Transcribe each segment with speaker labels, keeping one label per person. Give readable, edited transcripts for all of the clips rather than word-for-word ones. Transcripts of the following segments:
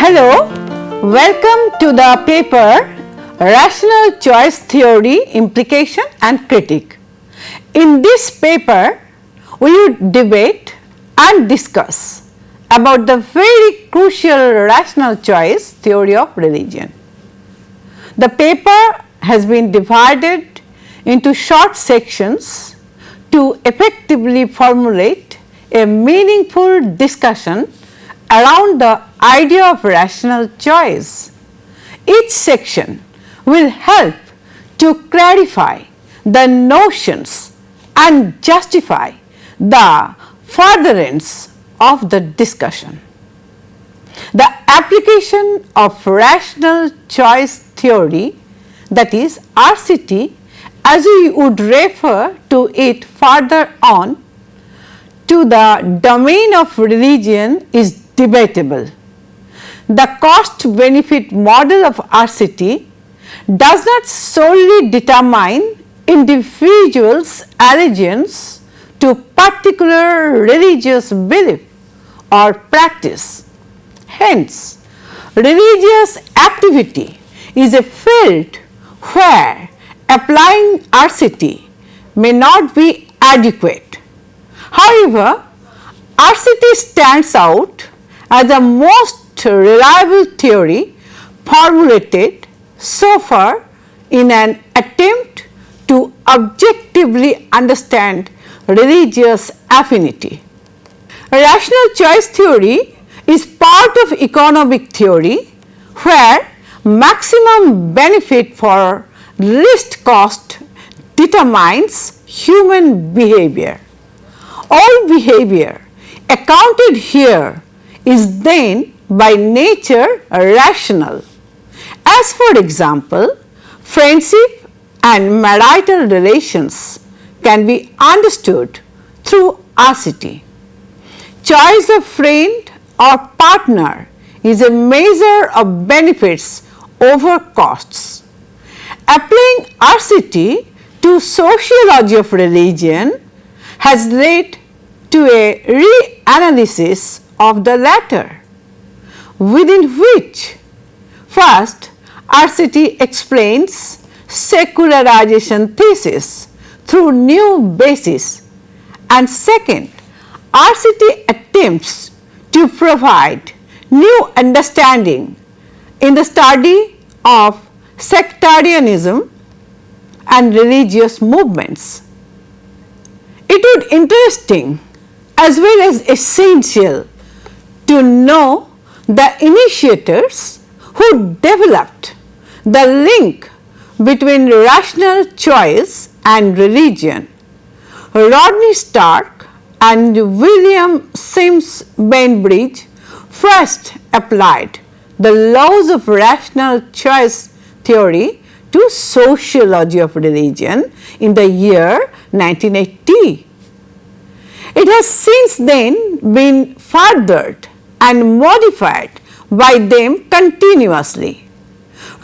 Speaker 1: Hello, welcome to the paper Rational Choice Theory, Implication and Critique. In this paper, we would debate and discuss about the very crucial rational choice theory of religion. The paper has been divided into short sections to effectively formulate a meaningful discussion around the idea of rational choice. Each section will help to clarify the notions and justify the furtherance of the discussion. The application of rational choice theory, that is RCT, as we would refer to it further on, to the domain of religion is debatable. The cost benefit model of RCT does not solely determine individuals' allegiance to particular religious belief or practice. Hence, religious activity is a field where applying RCT may not be adequate. However, RCT stands out as the most reliable theory formulated so far in an attempt to objectively understand religious affinity. Rational choice theory is part of economic theory where maximum benefit for least cost determines human behavior. All behavior accounted here is then by nature rational. As for example, friendship and marital relations can be understood through RCT. Choice of friend or partner is a measure of benefits over costs. Applying RCT to sociology of religion has led to a reanalysis of the latter, within which first RCT explains secularization thesis through new basis, and second RCT attempts to provide new understanding in the study of sectarianism and religious movements. It would be interesting as well as essential to know the initiators who developed the link between rational choice and religion. Rodney Stark and William Sims Bainbridge first applied the laws of rational choice theory to sociology of religion in the year 1980. It has since then been furthered and modified by them continuously.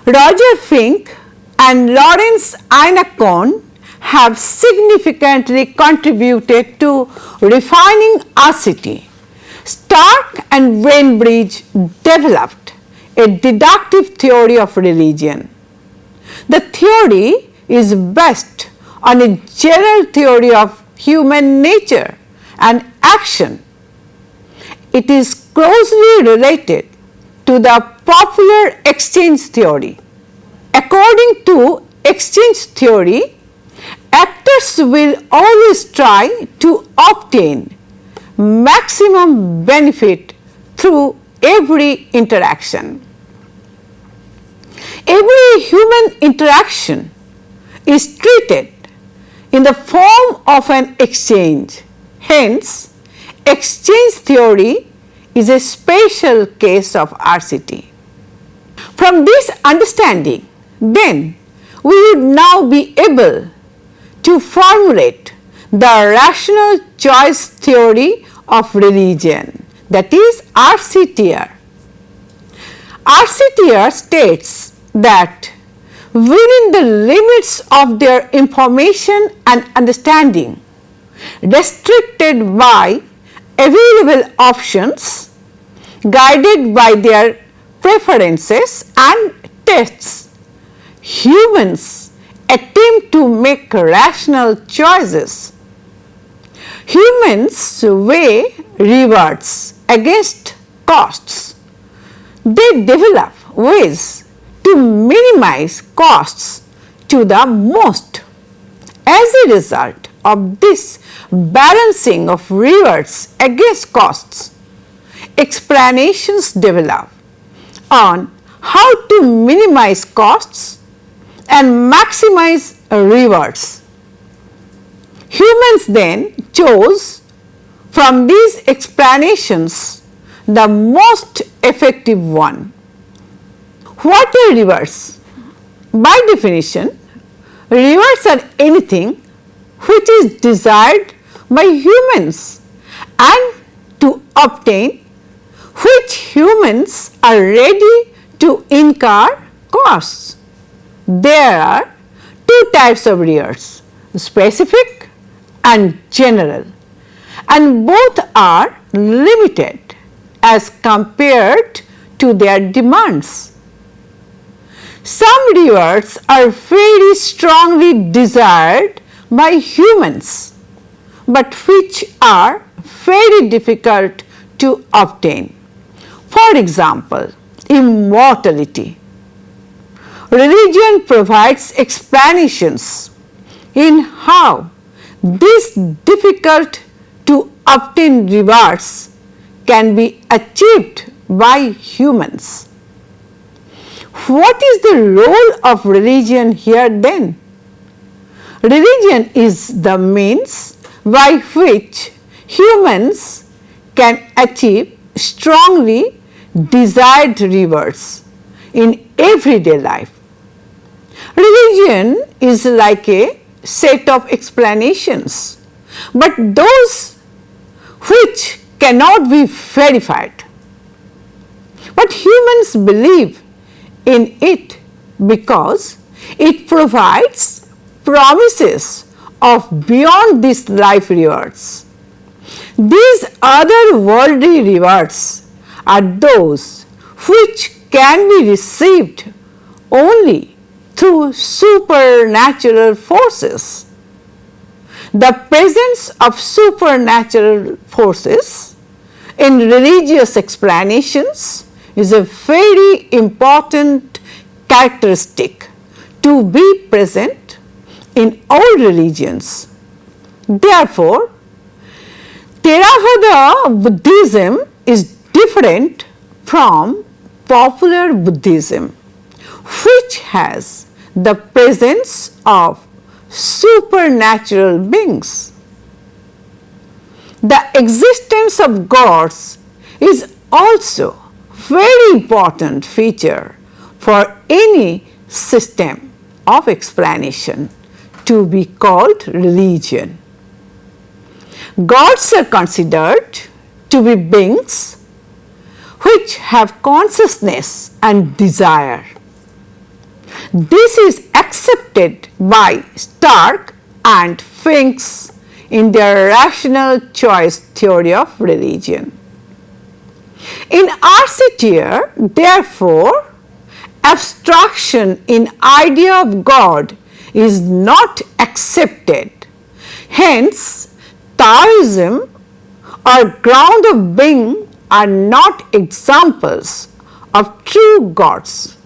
Speaker 1: Roger Fink and Lawrence Einacon have significantly contributed to refining RCT. Stark and Bainbridge developed a deductive theory of religion. The theory is based on a general theory of human nature and action. It is closely related to the popular exchange theory. According to exchange theory, actors will always try to obtain maximum benefit through every interaction. Every human interaction is treated in the form of an exchange. Hence, exchange theory is a special case of RCT. From this understanding, then, we would now be able to formulate the rational choice theory of religion, that is RCTR. RCTR states that within the limits of their information and understanding, restricted by available options, guided by their preferences and tastes. Humans attempt to make rational choices. Humans weigh rewards against costs. They develop ways to minimize costs to the most. As a result of this balancing of rewards against costs, explanations develop on how to minimize costs and maximize rewards. Humans then chose from these explanations the most effective one. What are rewards? By definition, rewards are anything which is desired by humans and to obtain which humans are ready to incur costs. There are two types of rewards, specific and general, and both are limited as compared to their demands. Some rewards are very strongly desired by humans, but which are very difficult to obtain. For example, immortality. Religion provides explanations in how these difficult to obtain rewards can be achieved by humans. What is the role of religion here then? Religion is the means by which humans can achieve strongly desired rewards in everyday life. Religion is like a set of explanations, but those which cannot be verified. But humans believe in it because it provides promises of beyond this life rewards. These other worldly rewards are those which can be received only through supernatural forces. The presence of supernatural forces in religious explanations is a very important characteristic to be present in all religions. Therefore, Theravada Buddhism is different from popular Buddhism, which has the presence of supernatural beings. The existence of gods is also very important feature for any system of explanation to be called religion. Gods are considered to be beings which have consciousness and desire. This is accepted by Stark and Finks in their rational choice theory of religion. In our satire, therefore, abstraction in idea of God is not accepted. Hence, Taoism or ground of being are not examples of true gods.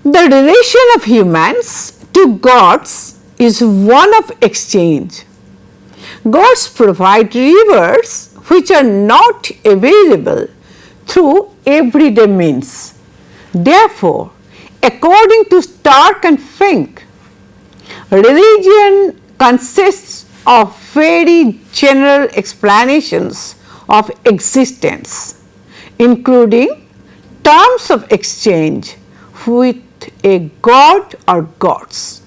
Speaker 1: The relation of humans to gods is one of exchange. Gods provide rewards which are not available through everyday means. Therefore, according to Stark and Fink, religion consists of very general explanations of existence, including terms of exchange with a god or gods.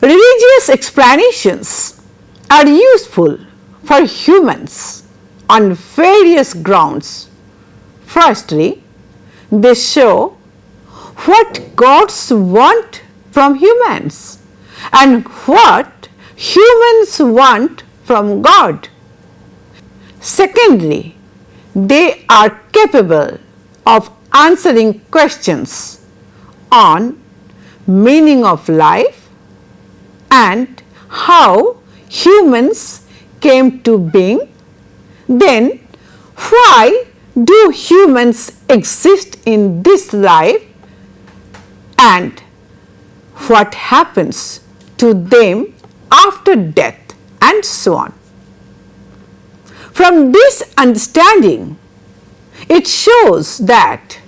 Speaker 1: Religious explanations are useful for humans on various grounds. Firstly, they show what gods want from humans and what humans want from God. Secondly, they are capable of answering questions on meaning of life and how humans came to being, then why do humans exist in this life and what happens to them after death, and so on. From this understanding, it shows that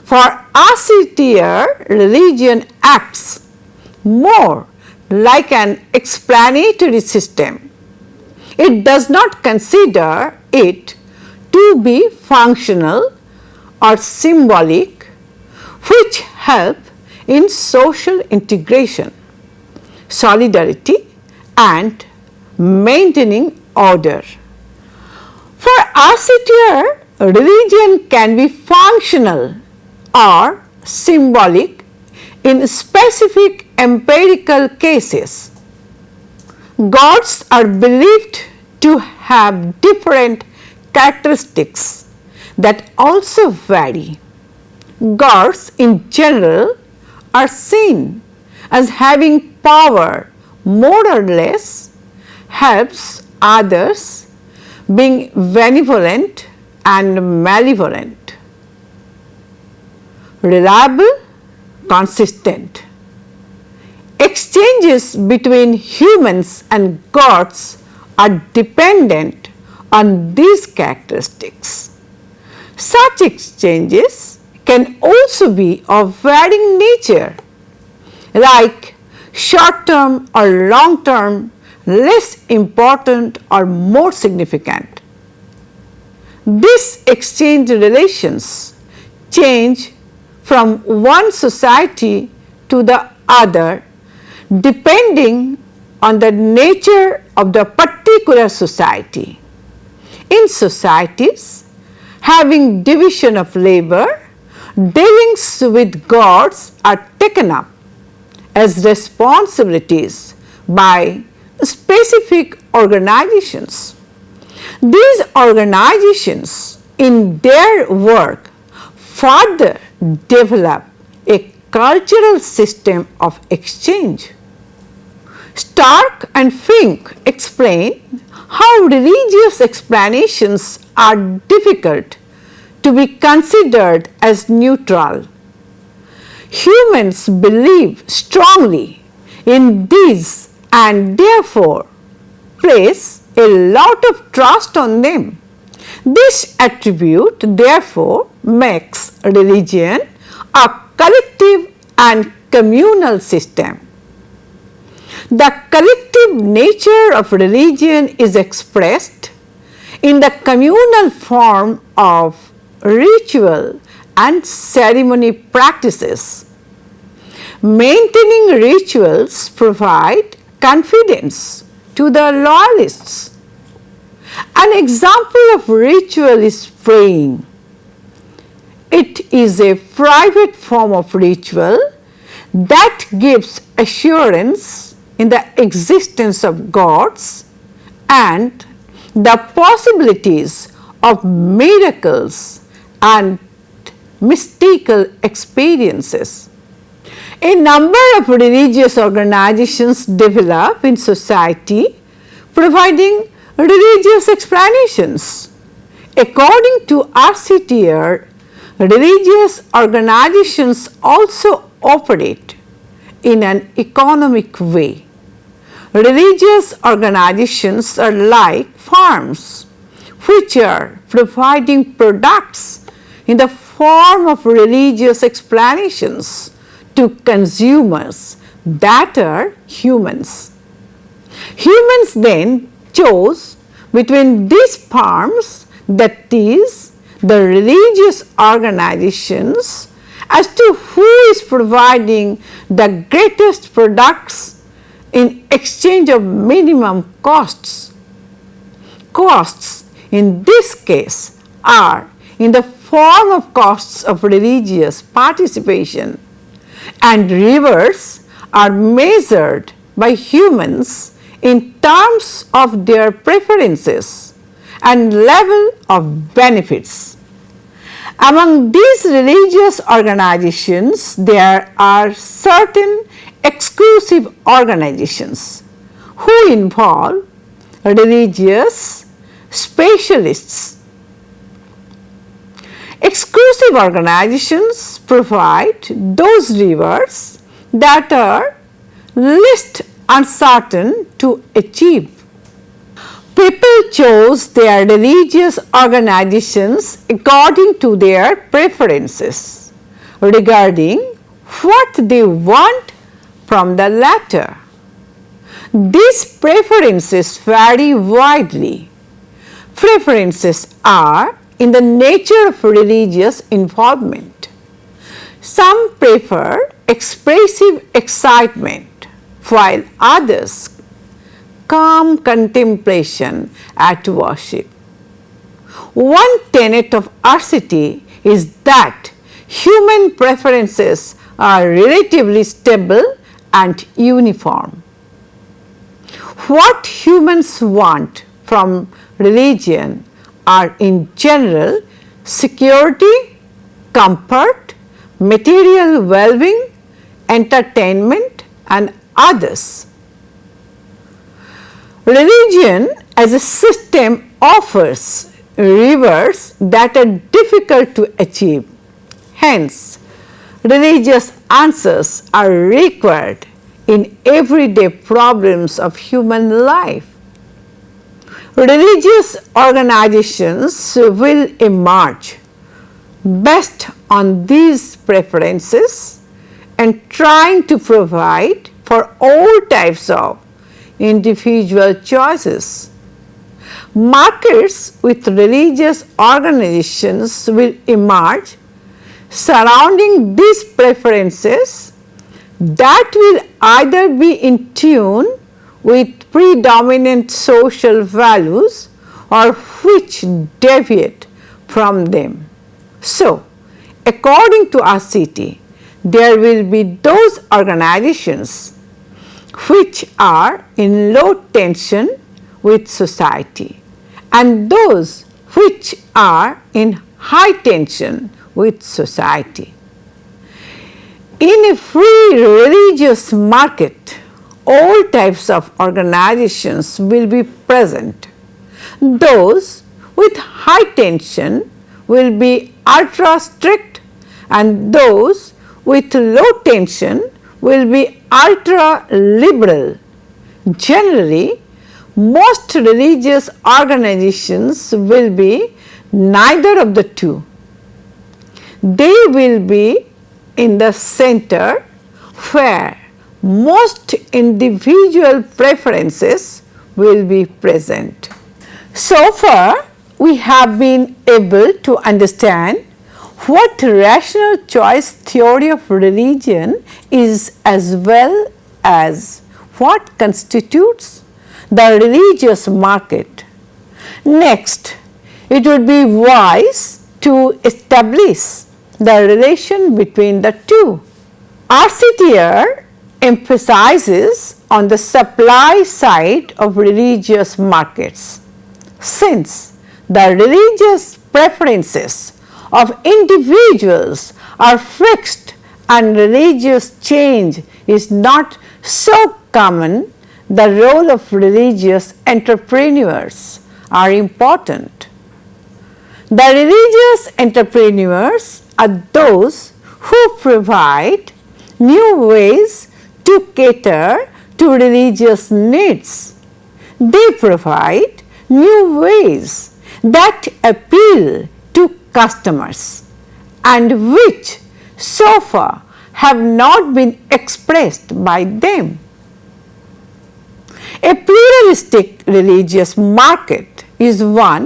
Speaker 1: for us here, religion acts more like an explanatory system. It does not consider it to be functional or symbolic, which help in social integration, solidarity, and maintaining order. For us here, religion can be functional or symbolic in specific empirical cases. Gods are believed to have different characteristics that also vary. Gods in general are seen as having power more or less, helps others, being benevolent and malevolent. Reliable, consistent. Exchanges between humans and gods are dependent on these characteristics. Such exchanges can also be of varying nature, like short-term or long-term, less important or more significant. These exchange relations change from one society to the other depending on the nature of the particular society. In societies having division of labor, dealings with gods are taken up as responsibilities by specific organizations. These organizations in their work further develop a cultural system of exchange. Stark and Fink explain how religious explanations are difficult to be considered as neutral. Humans believe strongly in these and therefore place a lot of trust on them. This attribute therefore makes religion a collective and communal system. The collective nature of religion is expressed in the communal form of ritual and ceremony practices. Maintaining rituals provide confidence to the loyalists. An example of ritual is praying. It is a private form of ritual that gives assurance in the existence of gods and the possibilities of miracles and mystical experiences. A number of religious organizations develop in society providing religious explanations. According to RCTR, religious organizations also operate in an economic way. Religious organizations are like farms which are providing products in the form of religious explanations to consumers that are humans. Humans then chose between these farms, that is, the religious organizations, as to who is providing the greatest products in exchange of minimum costs. Costs in this case are in the form of costs of religious participation, and rewards are measured by humans in terms of their preferences and level of benefits. Among these religious organizations, there are certain exclusive organizations who involve religious specialists. Exclusive organizations provide those rewards that are least uncertain to achieve. People chose their religious organizations according to their preferences regarding what they want from the latter. These preferences vary widely. Preferences are in the nature of religious involvement. Some prefer expressive excitement, while others calm contemplation at worship. One tenet of RCT is that human preferences are relatively stable and uniform. What humans want from religion are in general security, comfort, material well-being, entertainment, and others. Religion as a system offers rewards that are difficult to achieve. Hence, religious answers are required in everyday problems of human life. Religious organizations will emerge based on these preferences and trying to provide for all types of individual choices. Markets with religious organizations will emerge surrounding these preferences that will either be in tune with predominant social values or which deviate from them. So, according to RCT, there will be those organizations which are in low tension with society and those which are in high tension with society. In a free religious market, all types of organizations will be present. Those with high tension will be ultra strict and those with low tension will be ultra liberal. Generally, most religious organizations will be neither of the two. They will be in the center where most individual preferences will be present. So far, we have been able to understand what rational choice theory of religion is as well as what constitutes the religious market. Next, it would be wise to establish the relation between the two. RCTR emphasizes on the supply side of religious markets, since the religious preferences of individuals are fixed and religious change is not so common. The role of religious entrepreneurs are important. The religious entrepreneurs are those who provide new ways to cater to religious needs. They provide new ways that appeal to customers and which so far have not been expressed by them. A pluralistic religious market is one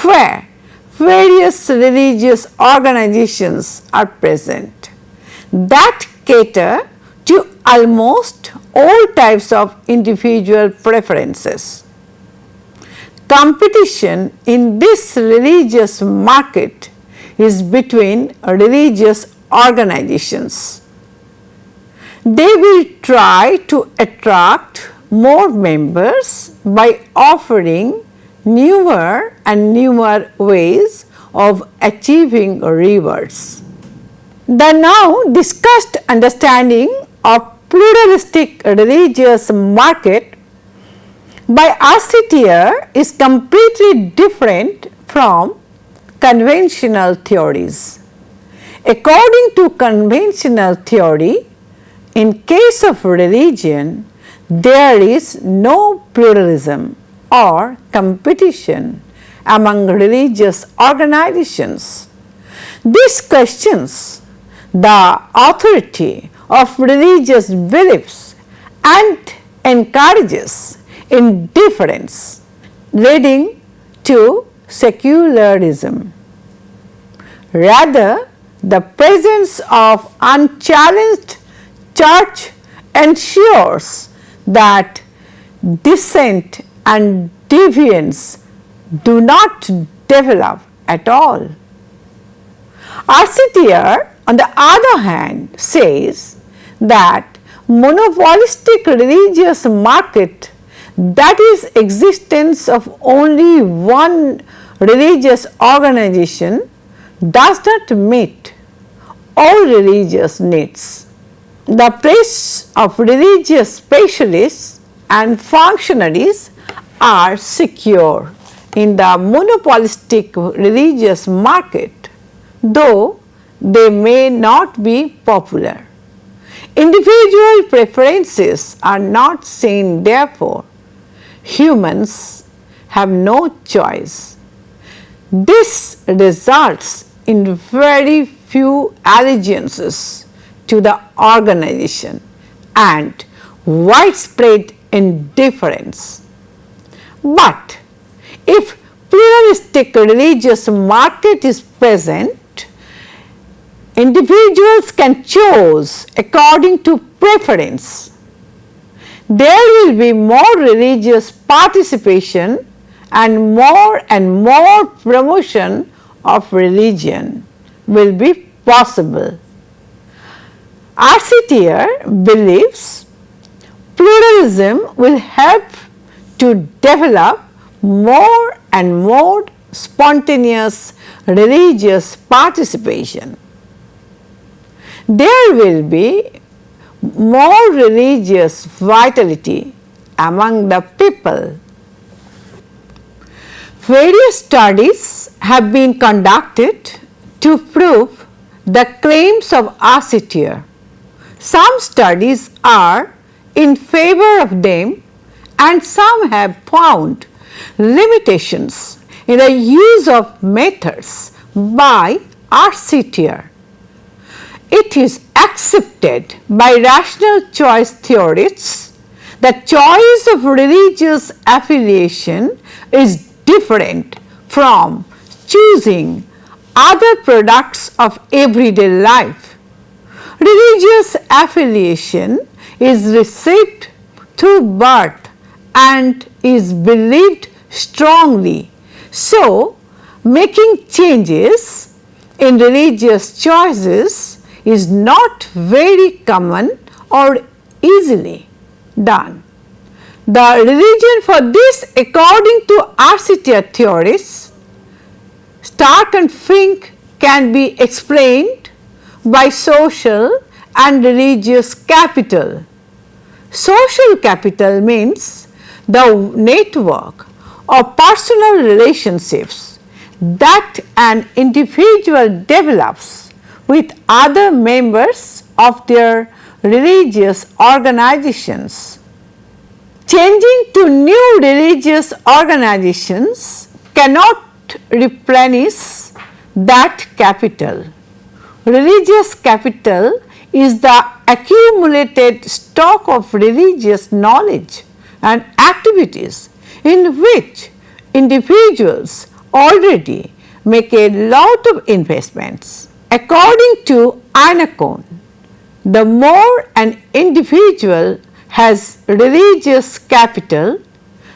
Speaker 1: where various religious organizations are present that cater to almost all types of individual preferences. Competition in this religious market is between religious organizations. They will try to attract more members by offering newer and newer ways of achieving rewards. The now discussed understanding of pluralistic religious market by RCTR is completely different from conventional theories. According to conventional theory, in case of religion, there is no pluralism or competition among religious organizations. This questions the authority of religious beliefs and encourages indifference, leading to secularism. Rather, the presence of unchallenged church ensures that dissent and deviance do not develop at all. RCTR, on the other hand, says that monopolistic religious market, that is existence of only one religious organization, does not meet all religious needs. The place of religious specialists and functionaries are secure in the monopolistic religious market, though they may not be popular. Individual preferences are not seen, therefore, humans have no choice. This results in very few allegiances to the organization and widespread indifference. But if pluralistic religious market is present, individuals can choose according to preference. There will be more religious participation and more promotion of religion will be possible. RCTR believes pluralism will help to develop more and more spontaneous religious participation. There will be more religious vitality among the people. Various studies have been conducted to prove the claims of RCTR. Some studies are in favor of them and some have found limitations in the use of methods by RCTR. It is accepted by rational choice theorists that choice of religious affiliation is different from choosing other products of everyday life. Religious affiliation is received through birth and is believed strongly. So, making changes in religious choices is not very common or easily done. The reason for this, according to RCTR theorists, Stark and Fink, can be explained by social and religious capital. Social capital means the network of personal relationships that an individual develops with other members of their religious organizations. Changing to new religious organizations cannot replenish that capital. Religious capital is the accumulated stock of religious knowledge and activities in which individuals already make a lot of investments. According to Einacon, the more an individual has religious capital,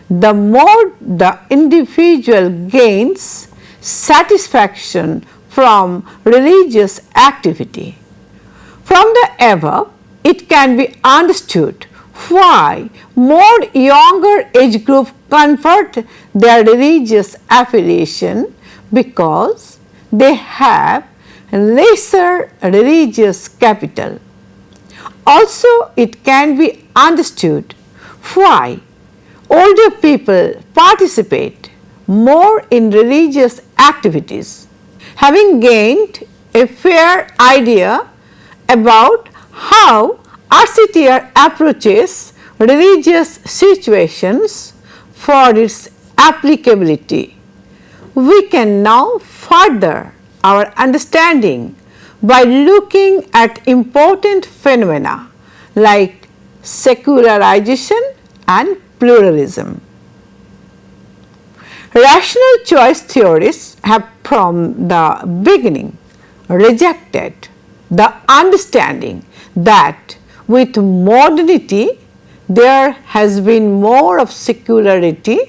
Speaker 1: the more the individual gains satisfaction from religious activity. From the above, it can be understood why more younger age group convert their religious affiliation? Because they have lesser religious capital. Also, it can be understood why older people participate more in religious activities, having gained a fair idea about how RCTR approaches religious situations for its applicability. We can now further our understanding by looking at important phenomena like secularization and pluralism. Rational choice theorists have from the beginning rejected the understanding that with modernity there has been more of secularity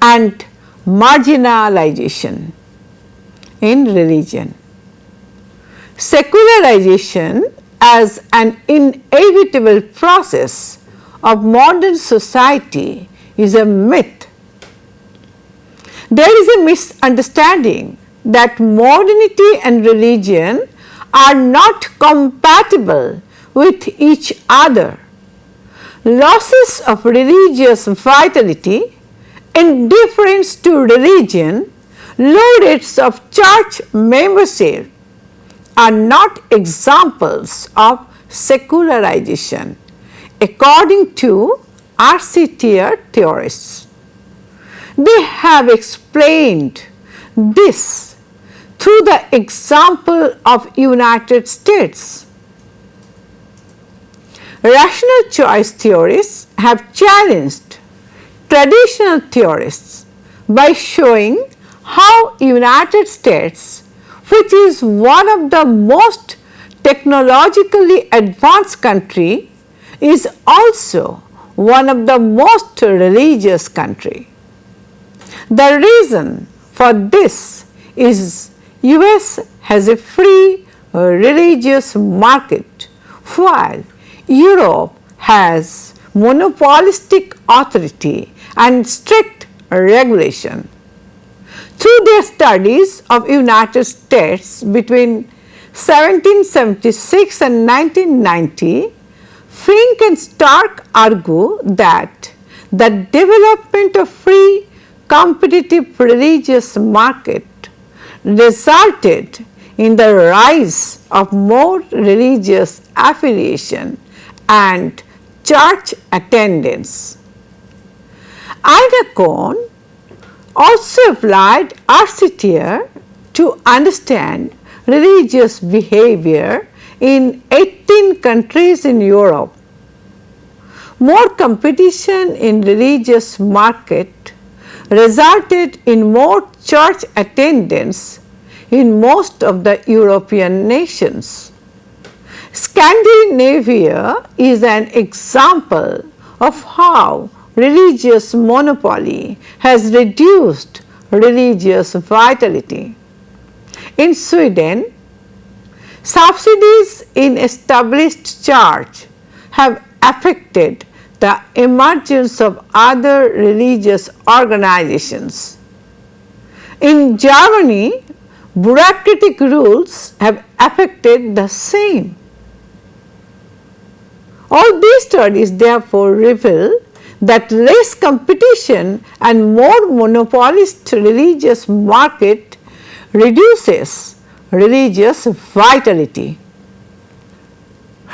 Speaker 1: and marginalization in religion. Secularization as an inevitable process of modern society is a myth. There is a misunderstanding that modernity and religion are not compatible with each other. Losses of religious vitality, indifference to religion, low rates of church membership are not examples of secularization, according to RCTR theorists. They have explained this through the example of United States. Rational choice theorists have challenged traditional theorists by showing how United States, which is one of the most technologically advanced country, is also one of the most religious country. The reason for this is US has a free religious market, while Europe has monopolistic authority and strict regulation. Through their studies of United States between 1776 and 1990, Fink and Stark argue that the development of free competitive religious market resulted in the rise of more religious affiliation and church attendance. Ida Cohn also applied RCTR to understand religious behavior in 18 countries in Europe. More competition in religious market resulted in more church attendance in most of the European nations. Scandinavia is an example of how religious monopoly has reduced religious vitality. In Sweden, subsidies in established church have affected the emergence of other religious organizations. In Germany, bureaucratic rules have affected the same. All these studies therefore reveal that less competition and more monopolist religious market reduces religious vitality.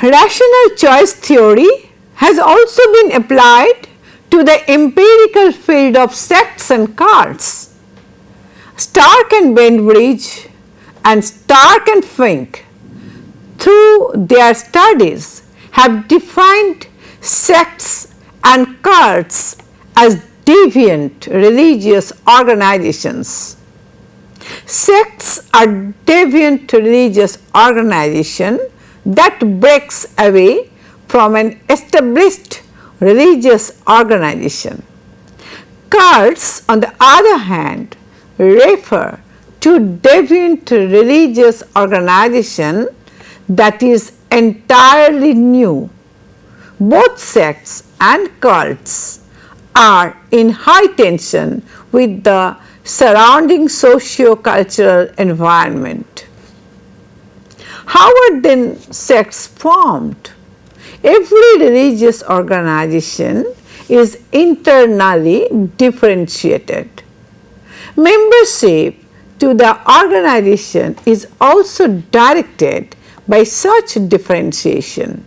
Speaker 1: Rational choice theory has also been applied to the empirical field of sects and cults. Stark and Bainbridge and Stark and Fink, through their studies, have defined sects and cults as deviant religious organizations. Sects are deviant religious organization that breaks away from an established religious organization. Cults, on the other hand, refer to deviant religious organization that is entirely new. Both sects and cults are in high tension with the surrounding socio-cultural environment. How are then sects formed? Every religious organization is internally differentiated. Membership to the organization is also directed by such differentiation.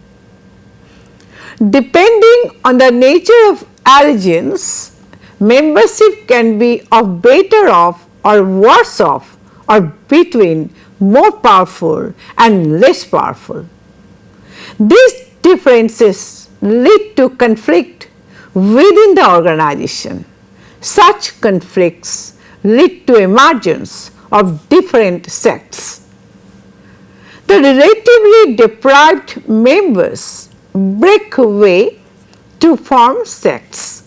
Speaker 1: Depending on the nature of allegiance, membership can be of better off or worse off or between more powerful and less powerful. These differences lead to conflict within the organization. Such conflicts lead to emergence of different sects. The relatively deprived members break away to form sects.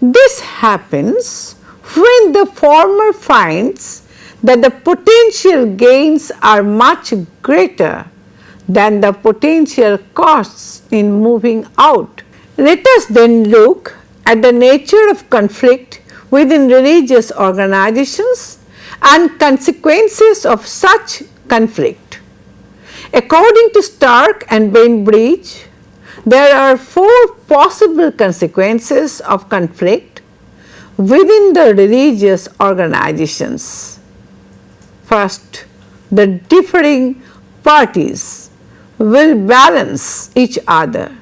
Speaker 1: This happens when the former finds that the potential gains are much greater than the potential costs in moving out. Let us then look at the nature of conflict within religious organizations and consequences of such conflict. According to Stark and Bainbridge, there are 4 possible consequences of conflict within the religious organizations. First, the differing parties will balance each other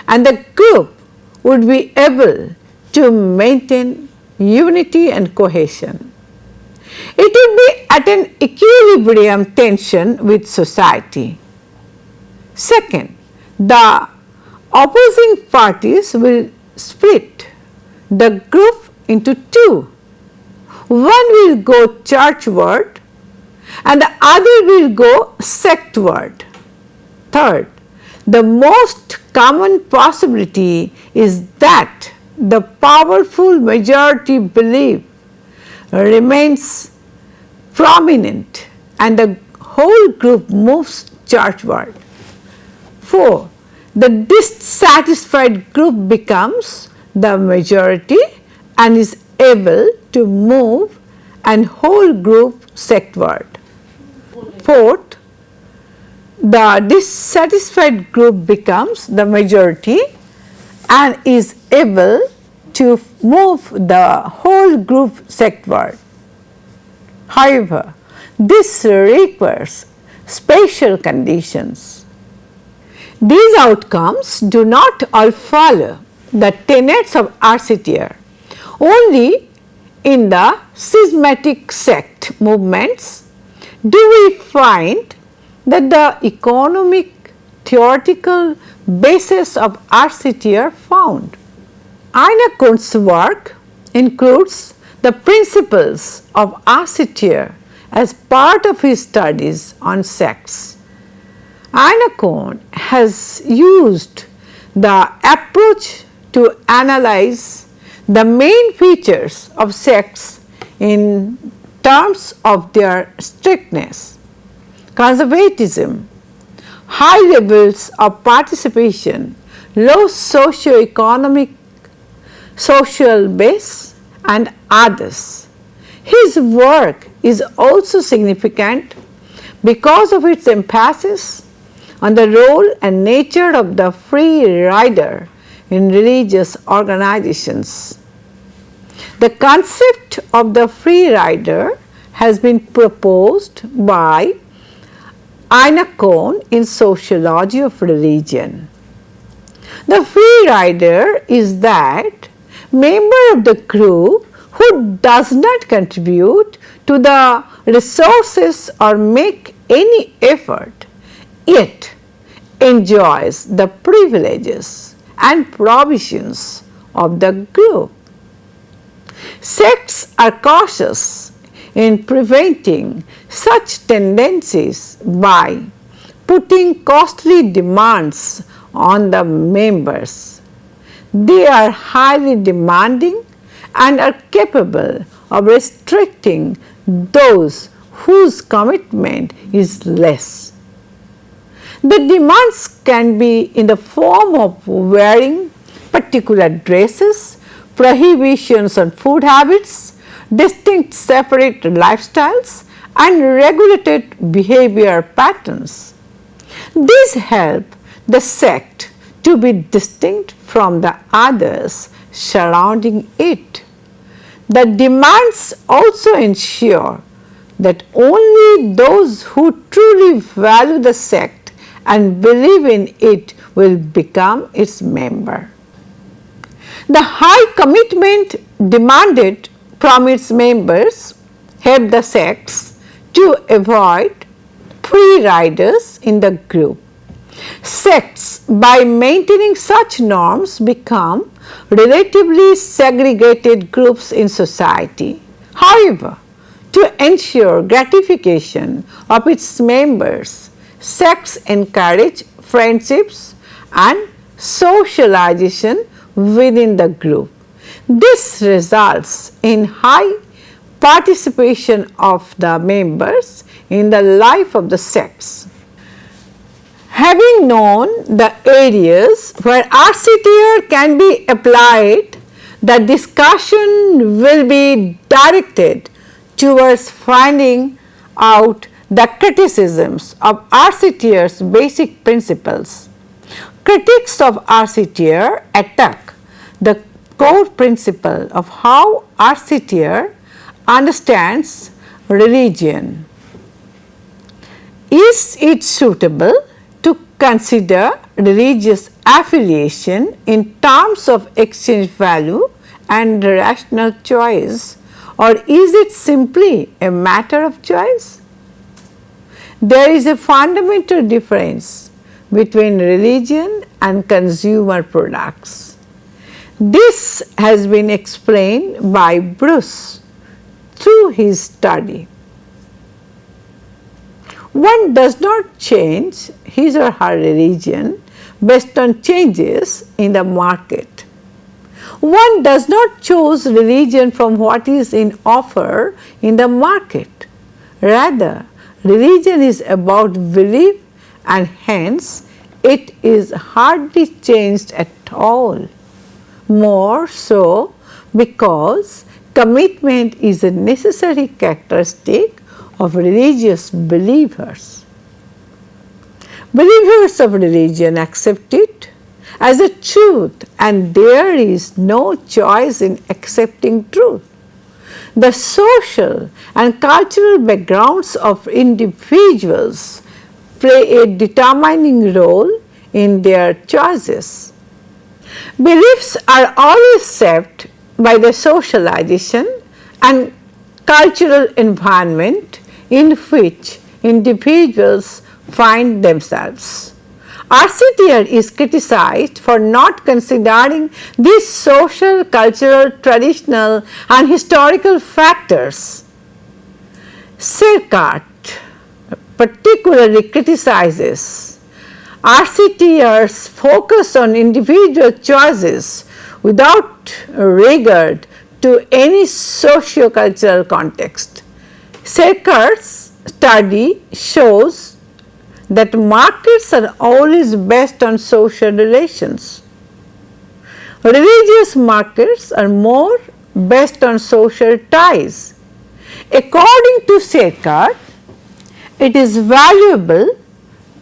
Speaker 1: and the group would be able to maintain unity and cohesion. It would be at an equilibrium tension with society. Second, the opposing parties will split the group into 2. One will go churchward and the other will go sectward. Third, the most common possibility is that the powerful majority belief remains prominent and the whole group moves churchward. 4. The dissatisfied group becomes the majority and is able to move and whole group sectward. Fourth, the dissatisfied group becomes the majority and is able to move the whole group sectward. However, this requires special conditions. These outcomes do not all follow the tenets of RCTR. Only in the schismatic sect movements do we find that the economic theoretical basis of RCTR found. Einar Kohn's work includes the principles of RCTR as part of his studies on sects. Einar Kohn has used the approach to analyze the main features of sects in terms of their strictness, conservatism, high levels of participation, low socio-economic social base and others. His work is also significant because of its emphasis on the role and nature of the free rider in religious organizations. The concept of the free rider has been proposed by Einar Kohn in Sociology of Religion. The free rider is that member of the group who does not contribute to the resources or make any effort, yet enjoys the privileges and provisions of the group. Sects are cautious in preventing such tendencies by putting costly demands on the members. They are highly demanding and are capable of restricting those whose commitment is less. The demands can be in the form of wearing particular dresses, prohibitions on food habits, distinct separate lifestyles, and regulated behavior patterns. These help the sect to be distinct from the others surrounding it. The demands also ensure that only those who truly value the sect and believe in it will become its member. The high commitment demanded from its members help the sects to avoid free riders in the group. Sects, by maintaining such norms, become relatively segregated groups in society. However, to ensure gratification of its members, sects encourage friendships and socialization within the group. This results in high participation of the members in the life of the sects. Having known the areas where RCTR can be applied, the discussion will be directed towards finding out the criticisms of RCTR's basic principles. Critics of RCTR attack the core principle of how RCTR understands religion. Is it suitable to consider religious affiliation in terms of exchange value and rational choice, or is it simply a matter of choice? There is a fundamental difference between religion and consumer products. This has been explained by Bruce through his study. One does not change his or her religion based on changes in the market. One does not choose religion from what is in offer in the market. Rather, religion is about belief, and hence it is hardly changed at all. More so because commitment is a necessary characteristic of religious believers. Believers of religion accept it as a truth, and there is no choice in accepting truth. The social and cultural backgrounds of individuals play a determining role in their choices. Beliefs are always shaped by the socialization and cultural environment in which individuals find themselves. RCTR is criticized for not considering these social, cultural, traditional and historical factors. Serkart particularly criticizes RCTR's focus on individual choices without regard to any socio-cultural context. Serkart's study shows that markets are always based on social relations. Religious markets are more based on social ties. According to Serkart, it is valuable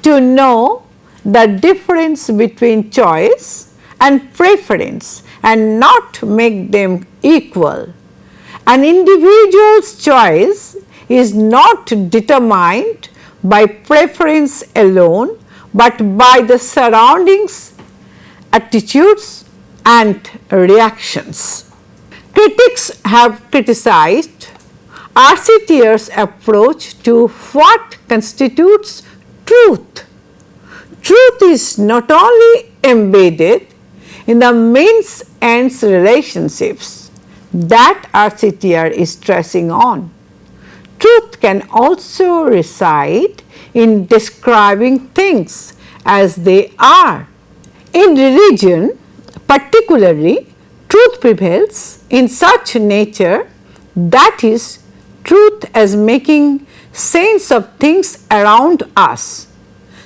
Speaker 1: to know the difference between choice and preference and not make them equal. An individual's choice is not determined by preference alone, but by the surroundings, attitudes and reactions. Critics have criticized RCTR's approach to what constitutes truth. Truth is not only embedded in the means-ends relationships that RCTR is stressing on. Truth can also reside in describing things as they are. In religion, particularly, truth prevails in such nature, that is, truth as making sense of things around us.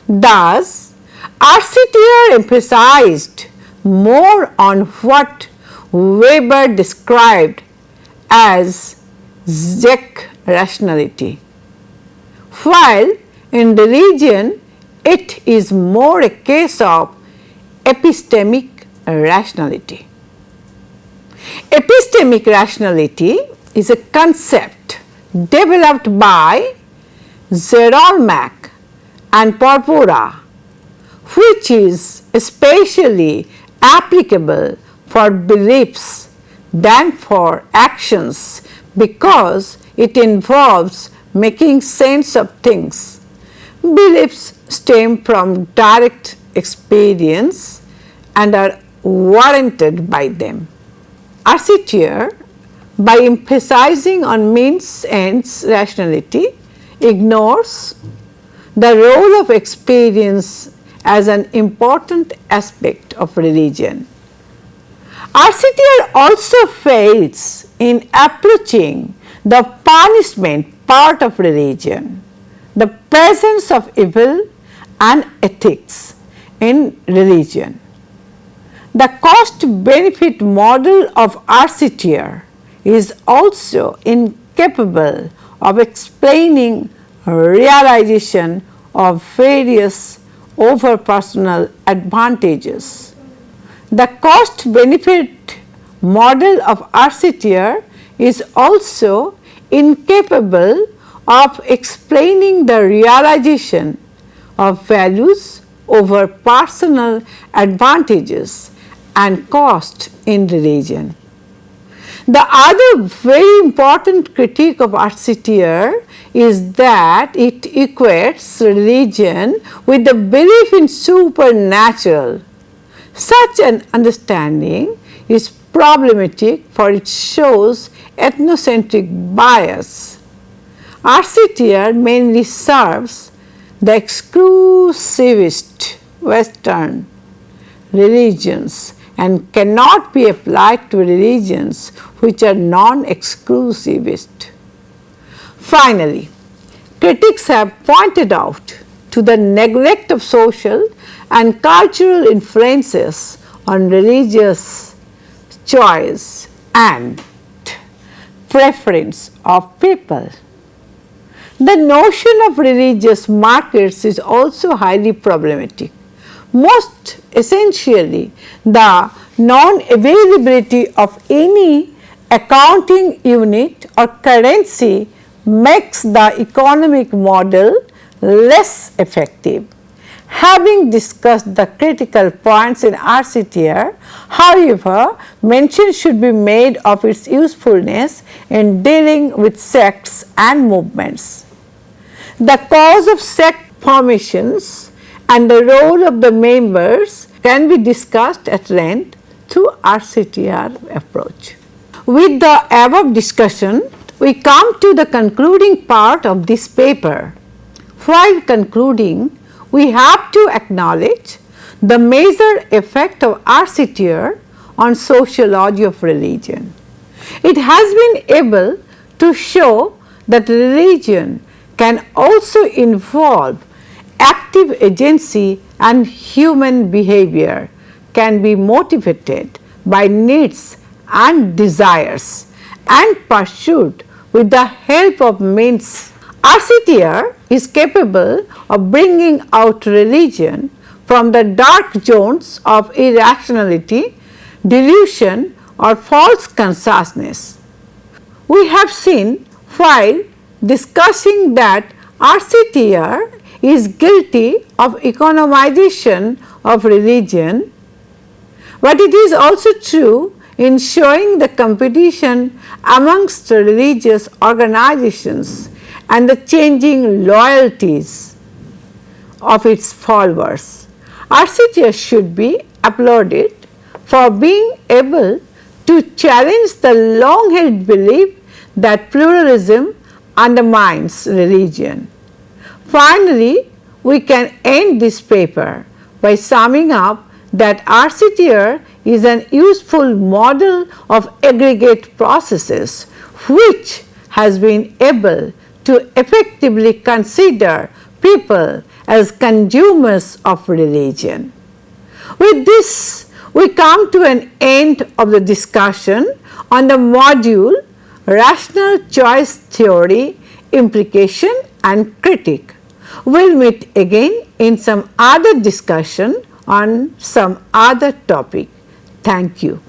Speaker 1: Thus, RCTR emphasized more on what Weber described as Sects rationality, while in religion it is more a case of epistemic rationality. Epistemic rationality is a concept developed by Zerolmak and Porpora, which is especially applicable for beliefs than for actions because it involves making sense of things. Beliefs stem from direct experience and are warranted by them. Arcetier, by emphasizing on means-ends rationality, ignores the role of experience as an important aspect of religion. Arcetier also fails in approaching the punishment part of religion, the presence of evil and ethics in religion. The cost-benefit model of Arcetier is also incapable of explaining realization of various over-personal advantages. The cost-benefit model of Arcetier is also incapable of explaining the realization of values over personal advantages and cost in religion. The other very important critique of Arcetier is that it equates religion with the belief in supernatural. Such an understanding is problematic for it shows ethnocentric bias. Arcetier mainly serves the exclusivist Western religions and cannot be applied to religions which are non-exclusivist. Finally, critics have pointed out to the neglect of social and cultural influences on religious choice and preference of people. The notion of religious markets is also highly problematic. Most essentially, the non-availability of any accounting unit or currency makes the economic model less effective. Having discussed the critical points in Arcetier, however, mention should be made of its usefulness in dealing with sects and movements. The cause of sect formations and the role of the members can be discussed at length through Arcetier approach. With the above discussion, we come to the concluding part of this paper. While concluding, we have to acknowledge the major effect of Arcetier on sociology of religion. It has been able to show that religion can also involve active agency and human behavior can be motivated by needs and desires and pursued with the help of means. Arcetier is capable of bringing out religion from the dark zones of irrationality, delusion or false consciousness. We have seen while discussing that Arcetier is guilty of economization of religion, but it is also true in showing the competition amongst religious organizations and the changing loyalties of its followers. Arcetier should be applauded for being able to challenge the long-held belief that pluralism undermines religion. Finally, we can end this paper by summing up that Arcetier is an useful model of aggregate processes which has been able to effectively consider people as consumers of religion. With this, we come to an end of the discussion on the module Rational Choice Theory, Implication and Critique. We will meet again in some other discussion on some other topic. Thank you.